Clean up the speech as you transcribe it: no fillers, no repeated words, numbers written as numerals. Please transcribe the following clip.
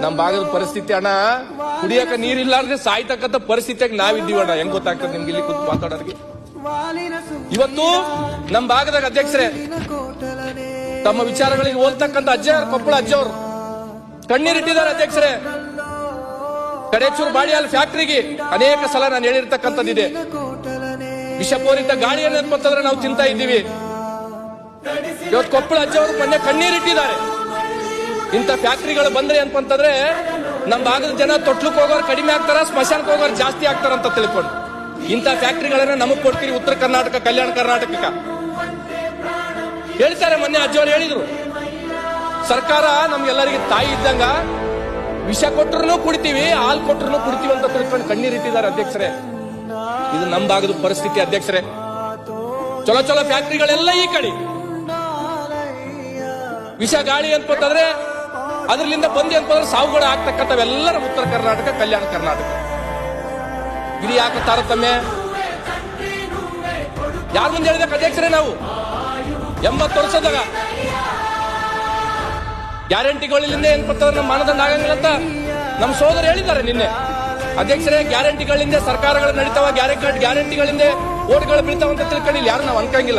ನಮ್ ಭಾಗದ ಪರಿಸ್ಥಿತಿ ಅಣ್ಣ, ಕುಡಿಯಕ ನೀರಿಲ್ಲಾರ್ದೆ ಸಾಯ್ತಕ್ಕಂಥ ಪರಿಸ್ಥಿತಿಯಾಗಿ ನಾವಿದ್ದೀವಿ ಅಣ್ಣ. ಹೆಂಗ್ ಗೊತ್ತಾಗ್ತದೆ ನಿಮ್ಗೆ ಇಲ್ಲಿ ಕೂತ್ ಮಾತಾಡೋರಿಗೆ? ಇವತ್ತು ನಮ್ ಭಾಗದಾಗ ಅಧ್ಯಕ್ಷರೇ ತಮ್ಮ ವಿಚಾರಗಳಿಗೆ ಹೋಲ್ತಕ್ಕಂಥ ಕೊಪ್ಪಳ ಅಜ್ಜವರು ಕಣ್ಣೀರಿಟ್ಟಿದ್ದಾರೆ ಅಧ್ಯಕ್ಷರೇ. ಕಡೇಚೂರು ಬಾಡಿಯಾಲ್ ಫ್ಯಾಕ್ಟರಿಗೆ ಅನೇಕ ಸಲ ನಾನು ಹೇಳಿರ್ತಕ್ಕಂಥದ್ದಿದೆ. ವಿಷಪೂರಿತ ಗಾಳಿ ಏನಂತಂದ್ರೆ ನಾವು ತಿಂತಾ ಇದ್ದೀವಿ. ಇವತ್ತು ಕೊಪ್ಪಳ ಅಜ್ಜವರು ಮೊನ್ನೆ ಕಣ್ಣೀರಿಟ್ಟಿದ್ದಾರೆ. ಇಂಥ ಫ್ಯಾಕ್ಟರಿಗಳು ಬಂದ್ರೆ ಅಂತಂದ್ರೆ ನಮ್ಮ ಭಾಗದ ಜನ ತೊಟ್ಲಕ್ಕೆ ಹೋಗೋರು ಕಡಿಮೆ ಆಗ್ತಾರ, ಸ್ಮಶಾನಕ್ಕೆ ಹೋಗೋರು ಜಾಸ್ತಿ ಆಗ್ತಾರಂತ ತಿಳ್ಕೊಂಡು ಇಂಥ ಫ್ಯಾಕ್ಟರಿಗಳನ್ನ ನಮಗ್ ಕೊಡ್ತೀರಿ ಉತ್ತರ ಕರ್ನಾಟಕ, ಕಲ್ಯಾಣ ಕರ್ನಾಟಕಕ್ಕೆ ಹೇಳ್ತಾರೆ. ಮೊನ್ನೆ ಅಜ್ಜವರು ಹೇಳಿದ್ರು, ಸರ್ಕಾರ ನಮ್ಗೆಲ್ಲರಿಗೆ ತಾಯಿ ಇದ್ದಂಗ, ವಿಷ ಕೊಟ್ಟರು ಕುಡಿತೀವಿ, ಹಾಲು ಕೊಟ್ಟರು ಕುಡಿತೀವಿ ಅಂತ ತಿಳ್ಕೊಂಡು ಕಣ್ಣೀರಿಟ್ಟಿದ್ದಾರೆ ಅಧ್ಯಕ್ಷರೇ. ಇದು ನಮ್ಮ ಭಾಗದ ಪರಿಸ್ಥಿತಿ ಅಧ್ಯಕ್ಷರೇ. ಚಲೋ ಚಲೋ ಫ್ಯಾಕ್ಟರಿಗಳೆಲ್ಲ ಈ ಕಡೆ, ವಿಷ ಗಾಳಿ ಅಂತಂದ್ರೆ ಅದರಿಂದ ಬಂದಿ ಅಂತಂದ್ರೆ ಸಾವುಗಳು ಆಗ್ತಕ್ಕಂಥವೆಲ್ಲರ ಉತ್ತರ ಕರ್ನಾಟಕ, ಕಲ್ಯಾಣ ಕರ್ನಾಟಕ. ಇದು ಯಾಕೆ ತಾರತಮ್ಯ? ಯಾರ ಮುಂದೆ ಹೇಳಿದಕ್ಕೆ ಅಧ್ಯಕ್ಷರೇ? ನಾವು 80 ವರ್ಷದಾಗ ಗ್ಯಾರಂಟಿಗಳಿಂದ ಏನ್ಪಡ್ತಾರೆ ನಮ್ಮ ಮಾನದಂಡ ಆಗಂಗಿಲ್ಲ ಅಂತ ನಮ್ಮ ಸೋದರು ಹೇಳಿದ್ದಾರೆ ನಿನ್ನೆ ಅಧ್ಯಕ್ಷರೇ. ಗ್ಯಾರಂಟಿಗಳಿಂದ ಸರ್ಕಾರಗಳು ನಡೀತಾವ, ಗ್ಯಾರಂಟಿಗಳಿಂದ ಓಟ್ಗಳು ಬೀಳ್ತಾವ ಅಂತ ತಿಳ್ಕೊಂಡಿಲ್ಲ ಯಾರು ನಾವು ಅನ್ಕಂಗಿಲ್ಲ.